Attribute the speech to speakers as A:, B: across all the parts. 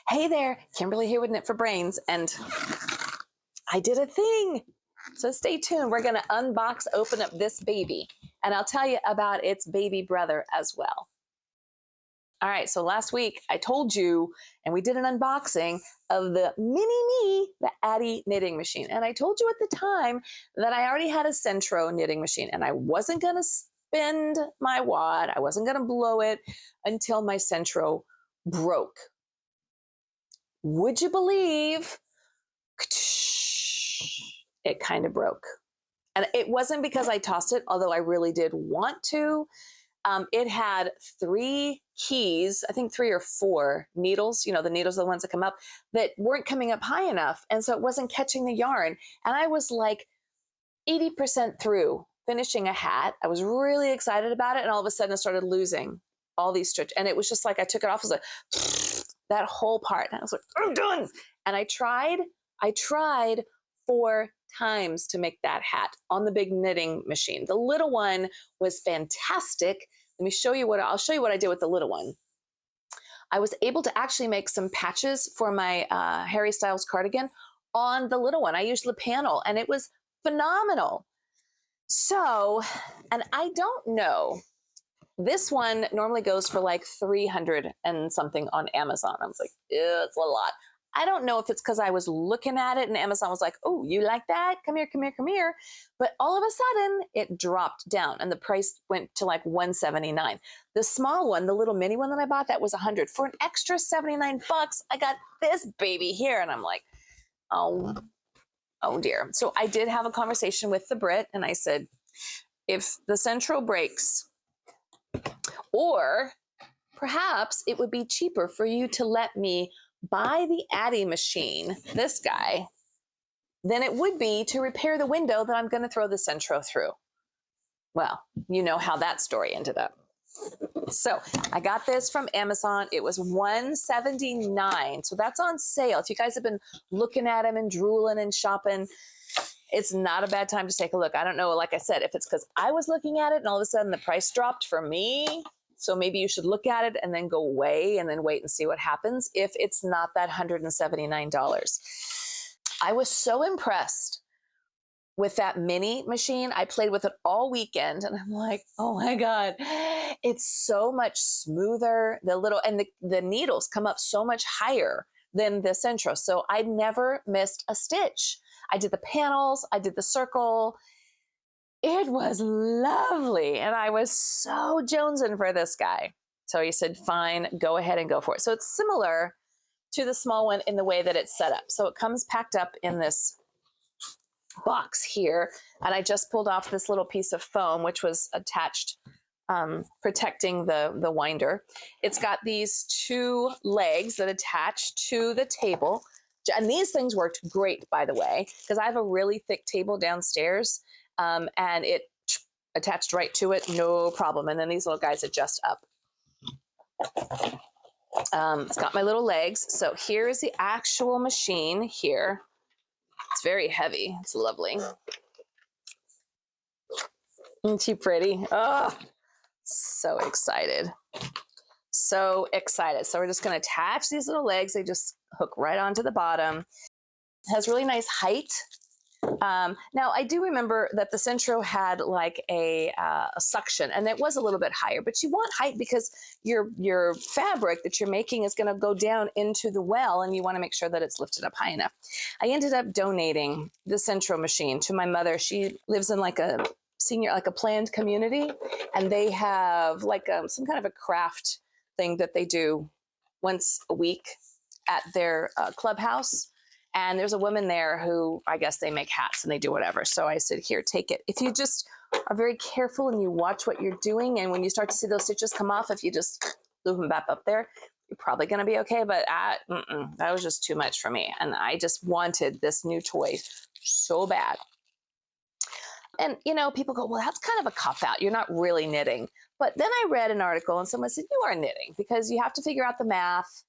A: Hey there, Kimberly here with Knit for Brains, and I did a thing. So stay tuned. We're going to unbox, open up this baby, and I'll tell you about its baby brother as well. All right, so last week I told you, and we did an unboxing of the mini-me, the Addi Knitting Machine. And I told you at the time that I already had a Centro knitting machine, and I wasn't going to spend my wad. I wasn't going to blow it until my Centro broke. Would you believe it kind of broke? And it wasn't because I tossed it, although I really did want to. It had 3 keys, I think 3 or 4 needles, you know, the needles are the ones that come up, that weren't coming up high enough. And so it wasn't catching the yarn. And I was like 80% through finishing a hat. I was really excited about it. And all of a sudden I started losing all these stitches. And it was just like, I took it off, it was like that whole part. And I was like, I'm done. And I tried 4 times to make that hat on the big knitting machine. The little one was fantastic. Let me show you I'll show you what I did with the little one. I was able to actually make some patches for my Harry Styles cardigan on the little one. I used the panel and it was phenomenal. So, and I don't know, this one normally goes for like 300 and something on Amazon. I was like, it's a lot. I don't know if it's because I was looking at it and Amazon was like, oh, you like that? Come here, come here, come here. But all of a sudden it dropped down and the price went to like $179. The small one, the little mini one that I bought, that was $100. For an extra 79 bucks, I got this baby here. And I'm like, oh dear. So I did have a conversation with the Brit and I said, if the Centro breaks, or perhaps it would be cheaper for you to let me buy the Addi machine, this guy, than it would be to repair the window that I'm going to throw the Centro through. Well, you know how that story ended up. So I got this from Amazon. It was $179. So that's on sale. If you guys have been looking at them and drooling and shopping, it's not a bad time to take a look. I don't know, like I said, if it's because I was looking at it and all of a sudden the price dropped for me. So maybe you should look at it and then go away and then wait and see what happens if it's not that $179. I was so impressed with that mini machine. I played with it all weekend and I'm like, oh my God, it's so much smoother. The needles come up so much higher than the Centro. So I never missed a stitch. I did the panels, I did the circle. It was lovely. And I was so jonesing for this guy. So he said, fine, go ahead and go for it. So it's similar to the small one in the way that it's set up. So it comes packed up in this box here. And I just pulled off this little piece of foam, which was attached, protecting the winder. It's got these 2 legs that attach to the table. And these things worked great, by the way, because I have a really thick table downstairs. And it attached right to it, no problem. And then these little guys adjust up. It's got my little legs. So here is the actual machine here. It's very heavy. It's lovely. Isn't she pretty? Oh, so excited. So excited. So we're just going to attach these little legs. They just hook right onto the bottom. It has really nice height. Now, I do remember that the Centro had like a suction, and it was a little bit higher, but you want height because your fabric that you're making is going to go down into the well, and you want to make sure that it's lifted up high enough. I ended up donating the Centro machine to my mother. She lives in like a planned community, and they have like some kind of a craft thing that they do once a week at their clubhouse. And there's a woman there who, I guess they make hats and they do whatever. So I said, here, take it. If you just are very careful and you watch what you're doing, and when you start to see those stitches come off, if you just loop them back up there, you're probably going to be okay. But that was just too much for me. And I just wanted this new toy so bad. And, you know, people go, well, that's kind of a cop-out. You're not really knitting. But then I read an article and someone said, you are knitting because you have to figure out the math,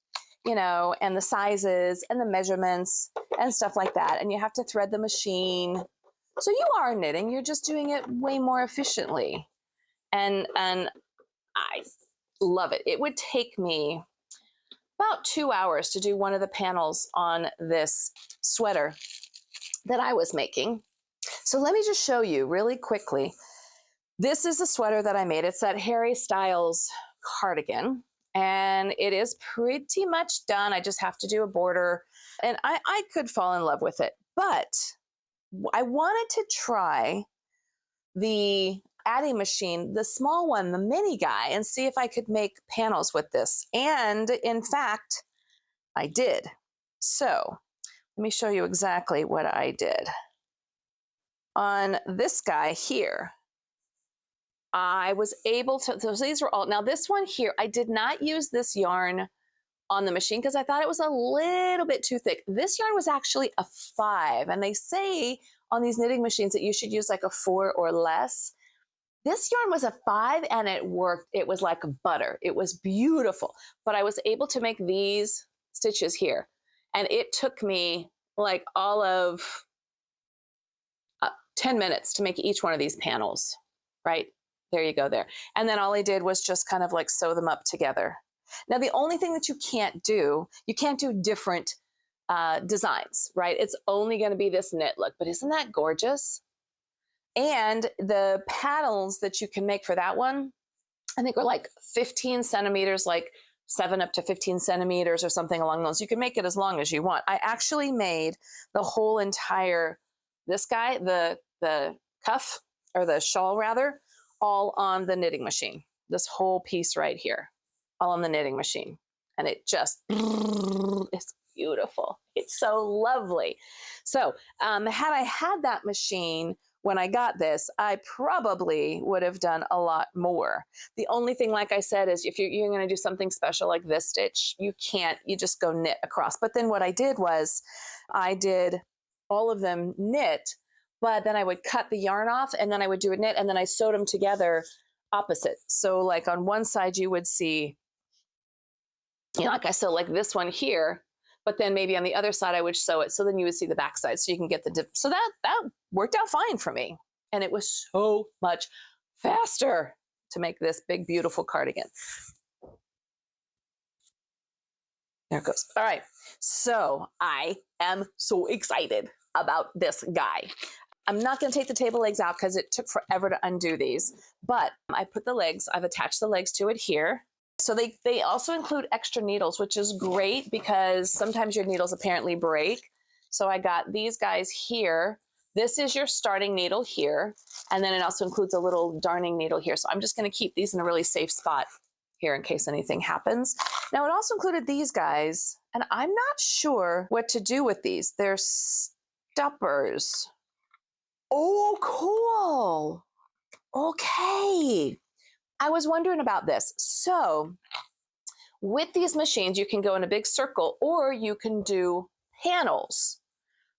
A: you know, and the sizes and the measurements and stuff like that. And you have to thread the machine. So you are knitting, you're just doing it way more efficiently. And I love it. It would take me about 2 hours to do one of the panels on this sweater that I was making. So let me just show you really quickly. This is a sweater that I made. It's that Harry Styles cardigan, and it is pretty much done. I just have to do a border, and I could fall in love with it. But I wanted to try the Addi machine, the small one, the mini guy, and see if I could make panels with this. And in fact, I did. So let me show you exactly what I did. On this guy here, I was able to, so these were all, now this one here, I did not use this yarn on the machine because I thought it was a little bit too thick. This yarn was actually a 5, and they say on these knitting machines that you should use like a 4 or less. This yarn was a 5 and it worked. It was like butter. It was beautiful. But I was able to make these stitches here, and it took me like all of 10 minutes to make each one of these panels, right? There you go there. And then all I did was just kind of like sew them up together. Now, the only thing that you can't do different designs, right? It's only going to be this knit look, but isn't that gorgeous? And the panels that you can make for that one, I think are like 15 centimeters, like 7 up to 15 centimeters or something along those. You can make it as long as you want. I actually made the whole entire, this guy, the cuff, or the shawl rather, all on the knitting machine. This whole piece right here, all on the knitting machine. And it just, it's beautiful. It's so lovely. So had I had that machine when I got this, I probably would have done a lot more. The only thing, like I said, is if you're going to do something special like this stitch, you can't, you just go knit across. But then what I did was I did all of them knit, but then I would cut the yarn off and then I would do a knit, and then I sewed them together opposite. So like on one side you would see, you know, like I sew like this one here, but then maybe on the other side I would sew it, so then you would see the back side, so you can get the dip. So that worked out fine for me, and it was so much faster to make this big beautiful cardigan. There it goes. All right, so I am so excited about this guy. I'm not going to take the table legs out because it took forever to undo these, but I put the legs, I've attached the legs to it here. So they also include extra needles, which is great because sometimes your needles apparently break. So I got these guys here. This is your starting needle here. And then it also includes a little darning needle here. So I'm just going to keep these in a really safe spot here in case anything happens. Now it also included these guys, and I'm not sure what to do with these. They're stoppers. Oh, cool. Okay. I was wondering about this. So with these machines, you can go in a big circle or you can do panels,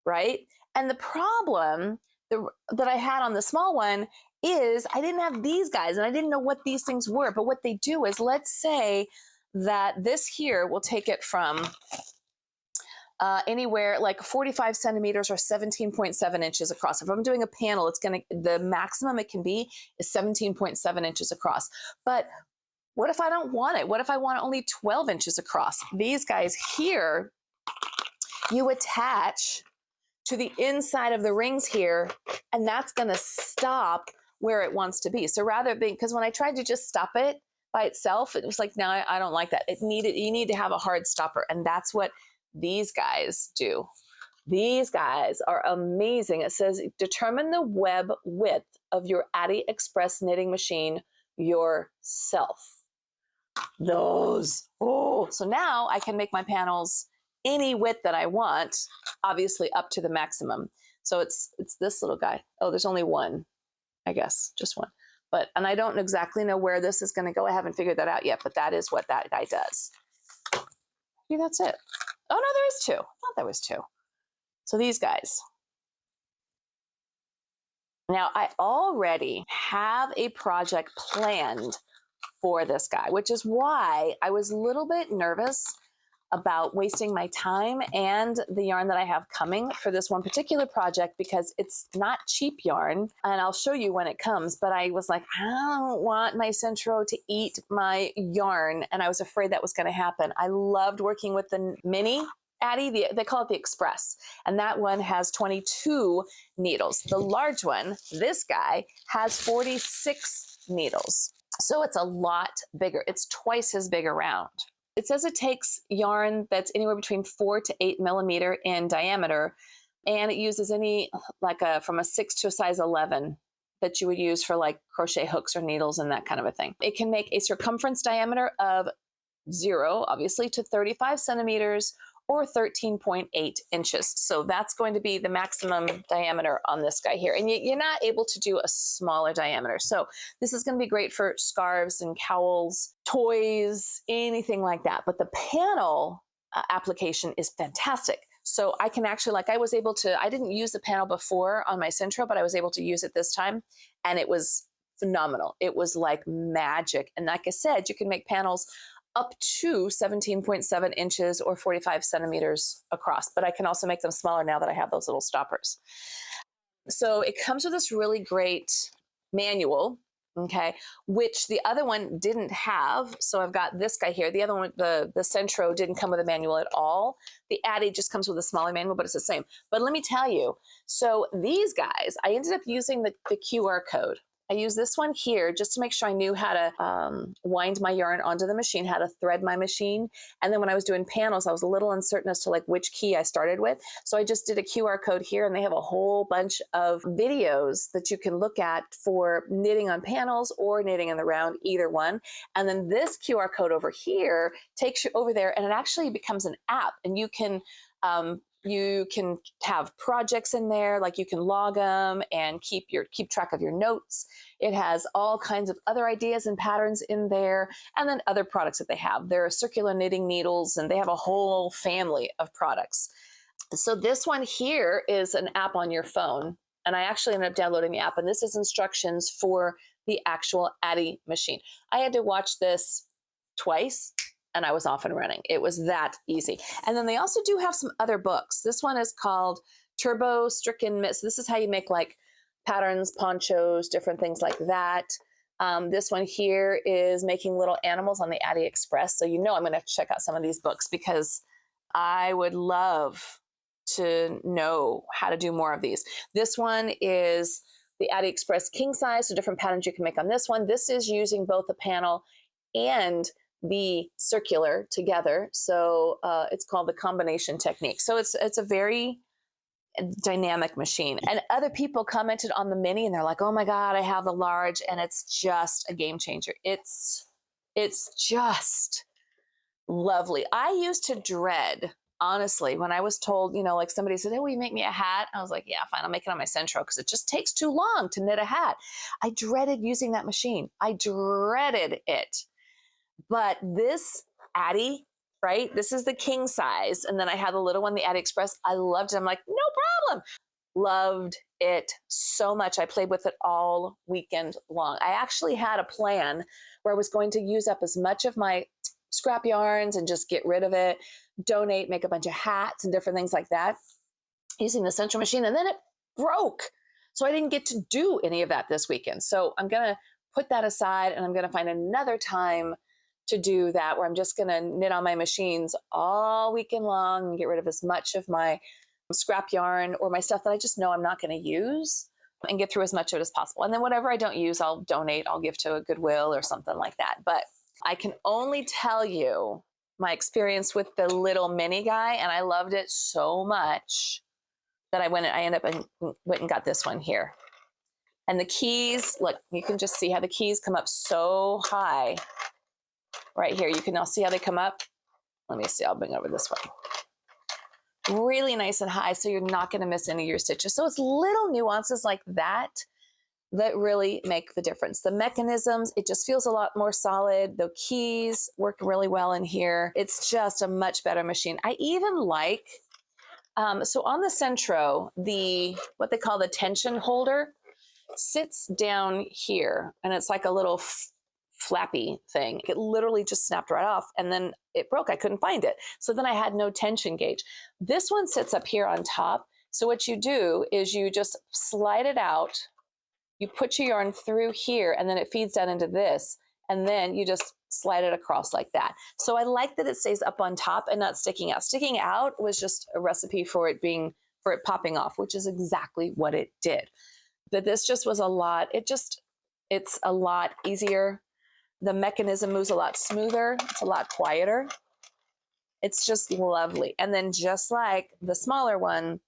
A: right? And the problem that I had on the small one is I didn't have these guys and I didn't know what these things were. But what they do is, let's say that this here will take it from anywhere like 45 centimeters or 17.7 inches across. If I'm doing a panel, the maximum it can be is 17.7 inches across. But what if I don't want it? What if I want only 12 inches across? These guys here, you attach to the inside of the rings here, and that's going to stop where it wants to be. So rather than, because when I tried to just stop it by itself, it was like, no, I don't like that. You need to have a hard stopper, and that's what these guys do. These guys are amazing. It says, determine the web width of your Addi Express knitting machine yourself. Those. Oh, so now I can make my panels any width that I want, obviously up to the maximum. So it's this little guy. Oh, there's only one, I guess, just one. And I don't exactly know where this is going to go. I haven't figured that out yet, but that is what that guy does. Yeah, that's it. Oh, no, there is 2. I thought there was 2. So these guys. Now, I already have a project planned for this guy, which is why I was a little bit nervous about wasting my time and the yarn that I have coming for this one particular project, because it's not cheap yarn, and I'll show you when it comes. But I was like, I don't want my Centro to eat my yarn, and I was afraid that was going to happen. I loved working with the mini Addi, they call it the Express, and that one has 22 needles. The large one, this guy, has 46 needles. So it's a lot bigger. It's twice as big around. It says it takes yarn that's anywhere between 4 to 8 millimeter in diameter, and it uses any, like from a 6 to a size 11 that you would use for like crochet hooks or needles and that kind of a thing. It can make a circumference diameter of 0, obviously, to 35 centimeters or 13.8 inches. So that's going to be the maximum diameter on this guy here. And you're not able to do a smaller diameter. So this is going to be great for scarves and cowls, toys, anything like that. But the panel application is fantastic. So I can actually, like, I didn't use the panel before on my Centro, but I was able to use it this time. And it was phenomenal. It was like magic. And like I said, you can make panels up to 17.7 inches or 45 centimeters across, but I can also make them smaller now that I have those little stoppers. So it comes with this really great manual, okay, which the other one didn't have. So I've got this guy here. The other one, the Centro, didn't come with a manual at all. The Addi just comes with a smaller manual, but it's the same. But let me tell you, so these guys, I ended up using the QR code. I used this one here just to make sure I knew how to wind my yarn onto the machine, how to thread my machine. And then when I was doing panels, I was a little uncertain as to like which key I started with. So I just did a QR code here, and they have a whole bunch of videos that you can look at for knitting on panels or knitting in the round, either one. And then this QR code over here takes you over there, and it actually becomes an app, and you can have projects in there, like you can log them and keep track of your notes. It has all kinds of other ideas and patterns in there, and then other products that they have. There are circular knitting needles, and they have a whole family of products. So this one here is an app on your phone, and I actually ended up downloading the app, and this is instructions for the actual Addi machine. I had to watch this twice, and I was off and running. It was that easy. And then they also do have some other books. This one is called Turbo Stricken Mitt. So this is how you make like patterns, ponchos, different things like that. This one here is making little animals on the Addi Express. So you know I'm going to have to check out some of these books, because I would love to know how to do more of these. This one is the Addi Express king size, so different patterns you can make on this one. This is using both the panel and the circular together. So it's called the combination technique. So it's a very dynamic machine. And other people commented on the mini, and they're like, oh my God, I have the large, and it's just a game changer. It's just lovely. I used to dread, honestly, when I was told, like somebody said, hey, will you make me a hat? I was like, yeah, fine, I'll make it on my Centro, because it just takes too long to knit a hat. I dreaded using that machine. I dreaded it. But this Addi, right? This is the king size. And then I had the little one, the Addi Express. I loved it. I'm like, no problem. Loved it so much. I played with it all weekend long. I actually had a plan where I was going to use up as much of my scrap yarns and just get rid of it, donate, make a bunch of hats and different things like that using the Centro machine. And then it broke. So I didn't get to do any of that this weekend. So I'm going to put that aside, and I'm going to find another time to do that, where I'm just going to knit on my machines all weekend long and get rid of as much of my scrap yarn or my stuff that I just know I'm not going to use, and get through as much of it as possible. And then whatever I don't use, I'll donate, I'll give to a Goodwill or something like that. But I can only tell you my experience with the little mini guy, and I loved it so much that I ended up and went and got this one here. And the keys, look, you can just see how the keys come up so high. Right here, you can now see how they come up. Let me see, I'll bring over this one. Really nice and high, so you're not going to miss any of your stitches. So it's little nuances like that that really make the difference. The mechanisms, it just feels a lot more solid. The keys work really well in here. It's just a much better machine. I even like, so on the Centro, what they call the tension holder sits down here, and it's like a little flappy thing. It literally just snapped right off and then it broke. I couldn't find it. So then I had no tension gauge. This one sits up here on top. So what you do is you just slide it out, you put your yarn through here, and then it feeds down into this, and then you just slide it across like that. So I like that it stays up on top and not sticking out. Sticking out was just a recipe for it popping off, which is exactly what it did. But this just was a lot. It's a lot easier. The mechanism moves a lot smoother. It's a lot quieter. It's just lovely. And then just like the smaller one,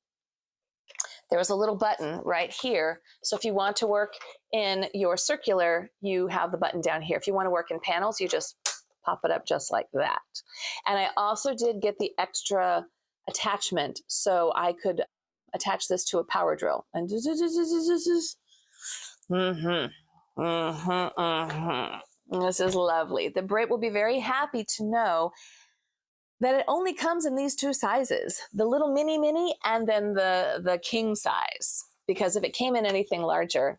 A: there was a little button right here. So if you want to work in your circular, you have the button down here. If you want to work in panels, you just pop it up just like that. And I also did get the extra attachment so I could attach this to a power drill. And this is lovely. The Brit will be very happy to know that it only comes in these two sizes, the little mini and then the king size. Because if it came in anything larger,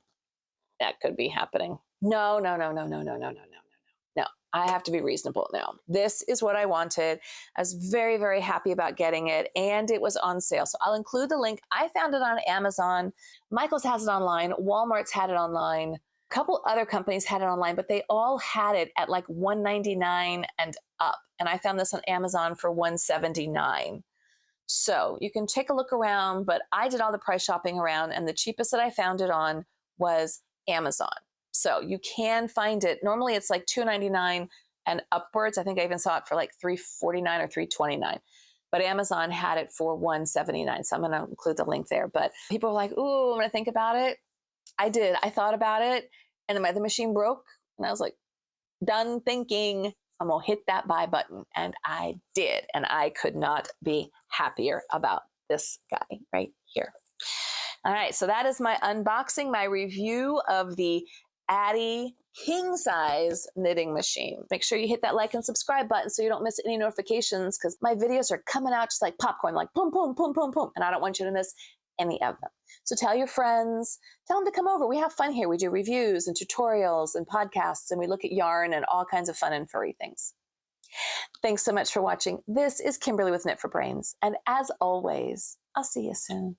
A: that could be happening. No. No, I have to be reasonable now. This is what I wanted. I was very, very happy about getting it, and it was on sale. So I'll include the link. I found it on Amazon. Michael's has it online. Walmart's had it online. A couple other companies had it online, but they all had it at like $199 and up. And I found this on Amazon for $179. So you can take a look around, but I did all the price shopping around, and the cheapest that I found it on was Amazon. So you can find it. Normally it's like $299 and upwards. I think I even saw it for like $349 or $329. But Amazon had it for $179. So I'm going to include the link there. But people were like, ooh, I'm going to think about it. I did. I thought about it. And then the machine broke. And I was like, done thinking. I'm going to hit that buy button. And I did. And I could not be happier about this guy right here. All right. So that is my unboxing, my review of the Addi King size knitting machine. Make sure you hit that like and subscribe button so you don't miss any notifications, because my videos are coming out just like popcorn, like boom, boom, boom, boom, boom. And I don't want you to miss any of them. So tell your friends, tell them to come over. We have fun here. We do reviews and tutorials and podcasts, and we look at yarn and all kinds of fun and furry things. Thanks so much for watching. This is Kimberly with Knit for Brains. And as always, I'll see you soon.